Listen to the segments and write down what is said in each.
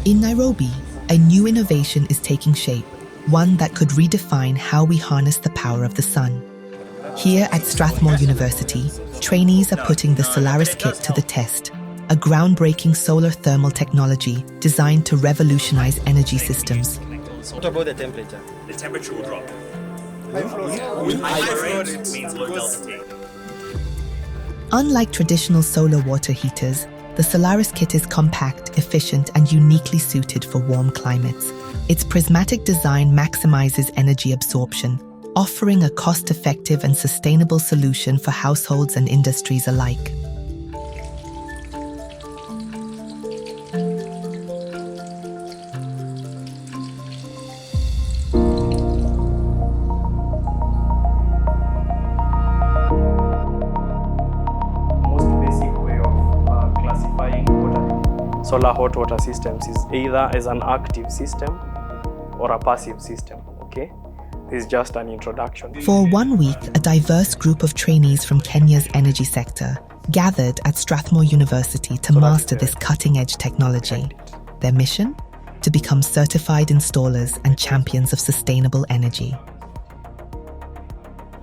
In Nairobi, a new innovation is taking shape, one that could redefine how we harness the power of the sun. Here at Strathmore University, trainees are putting the SolarisKit to the test, a groundbreaking solar thermal technology designed to revolutionize energy systems. What about the temperature? The temperature will drop. High flow. High flow means low delta T. Unlike traditional solar water heaters, the SolarisKit is compact, efficient, and uniquely suited for warm climates. Its prismatic design maximizes energy absorption, offering a cost-effective and sustainable solution for households and industries alike. Solar hot water systems is either as an active system or a passive system, okay? This is just an introduction. For 1 week, a diverse group of trainees from Kenya's energy sector gathered at Strathmore University to master this cutting-edge technology. Their mission? To become certified installers and champions of sustainable energy.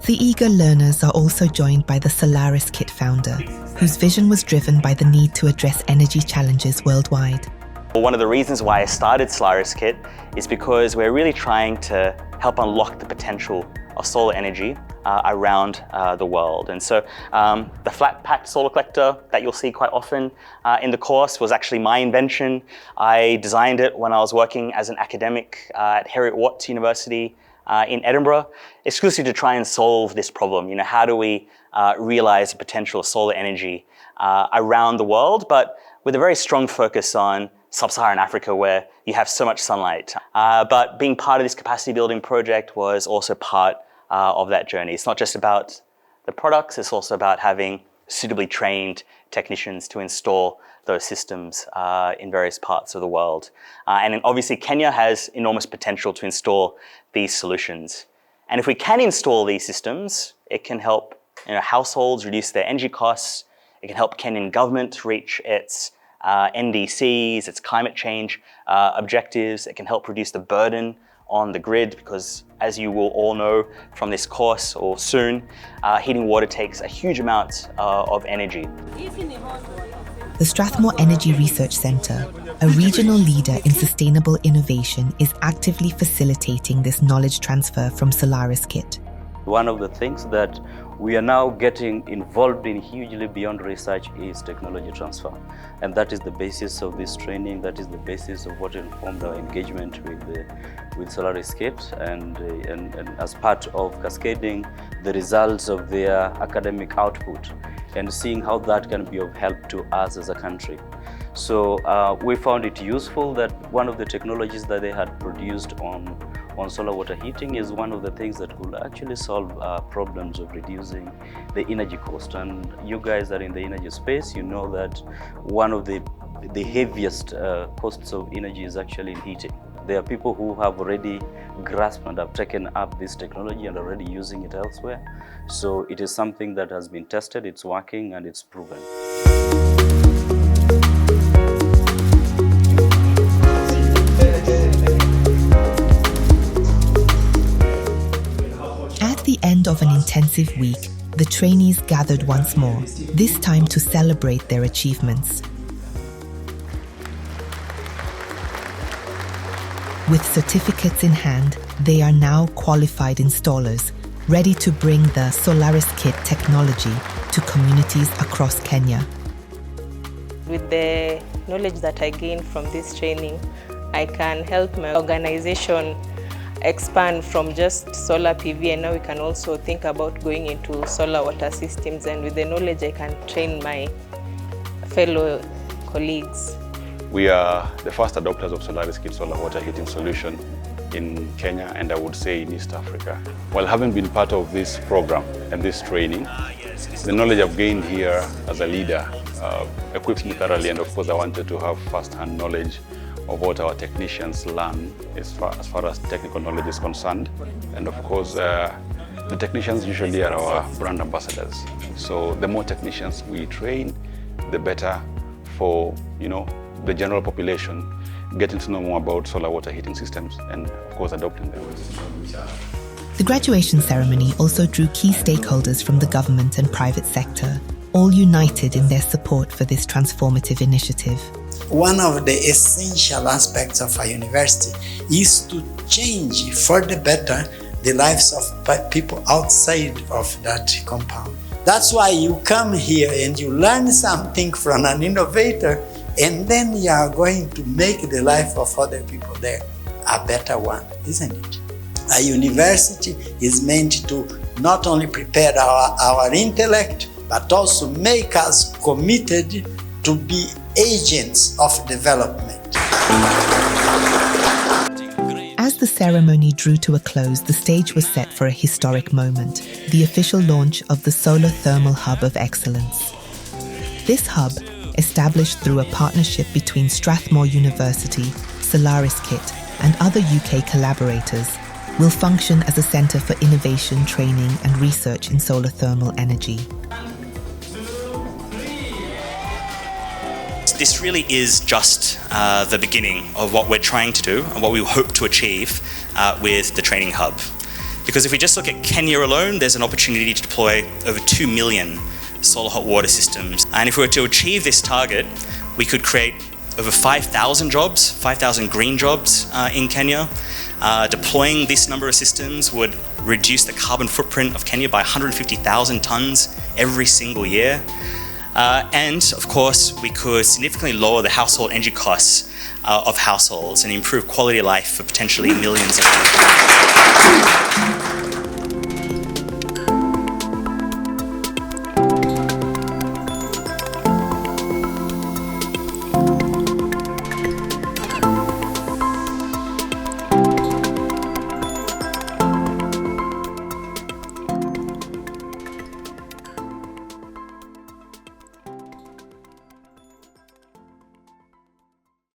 The eager learners are also joined by the SolarisKit founder, whose vision was driven by the need to address energy challenges worldwide. One of the reasons why I started SolarisKit is because we're really trying to help unlock the potential of solar energy around the world. And so the flat-packed solar collector that you'll see quite often in the course was actually my invention. I designed it when I was working as an academic at Heriot-Watt University in Edinburgh, exclusively to try and solve this problem. You know, how do we realize the potential of solar energy around the world, but with a very strong focus on sub-Saharan Africa, where you have so much sunlight. But being part of this capacity building project was also part of that journey. It's not just about the products, it's also about having suitably trained technicians to install those systems in various parts of the world. And then obviously Kenya has enormous potential to install these solutions. And if we can install these systems, it can help households reduce their energy costs. It can help Kenyan government reach its NDCs, its climate change objectives. It can help reduce the burden on the grid because, as you will all know from this course or soon, heating water takes a huge amount of energy. The Strathmore Energy Research Centre, a regional leader in sustainable innovation, is actively facilitating this knowledge transfer from SolarisKit. One of the things that we are now getting involved in hugely beyond research is technology transfer. And that is the basis of this training, that is the basis of what informed our engagement with SolarisKit and as part of cascading the results of their academic output and seeing how that can be of help to us as a country. So we found it useful that one of the technologies that they had produced on solar water heating is one of the things that could actually solve problems of reducing the energy cost. And you guys are in the energy space, you know that one of the heaviest costs of energy is actually in heating. There are people who have already grasped and have taken up this technology and are already using it elsewhere. So it is something that has been tested, it's working and it's proven. At the end of an intensive week, the trainees gathered once more, this time to celebrate their achievements. With certificates in hand, they are now qualified installers, ready to bring the SolarisKit technology to communities across Kenya. With the knowledge that I gained from this training, I can help my organization expand from just solar PV, and now we can also think about going into solar water systems, and with the knowledge I can train my fellow colleagues. We are the first adopters of SolarisKit solar water heating solution in Kenya and I would say in East Africa. While having been part of this program and this training, the knowledge I've gained here as a leader equips me thoroughly, and of course I wanted to have first-hand knowledge of what our technicians learn as far as technical knowledge is concerned. And of course, the technicians usually are our brand ambassadors. So the more technicians we train, the better for the general population. getting to know more about solar water heating systems and, of course, adopting them. The graduation ceremony also drew key stakeholders from the government and private sector, all united in their support for this transformative initiative. One of the essential aspects of a university is to change for the better the lives of people outside of that compound. That's why you come here and you learn something from an innovator, and then you are going to make the life of other people there a better one, isn't it? A university is meant to not only prepare our intellect, but also make us committed to be agents of development. As the ceremony drew to a close, the stage was set for a historic moment, the official launch of the Solar Thermal Hub of Excellence. This hub, established through a partnership between Strathmore University, SolarisKit, and other UK collaborators, will function as a centre for innovation, training and research in solar thermal energy. This really is just the beginning of what we're trying to do and what we hope to achieve with the training hub. Because if we just look at Kenya alone, there's an opportunity to deploy over 2 million solar hot water systems. And if we were to achieve this target, we could create over 5,000 jobs, 5,000 green jobs in Kenya. Deploying this number of systems would reduce the carbon footprint of Kenya by 150,000 tonnes every single year. And of course, we could significantly lower the household energy costs of households and improve quality of life for potentially millions of people.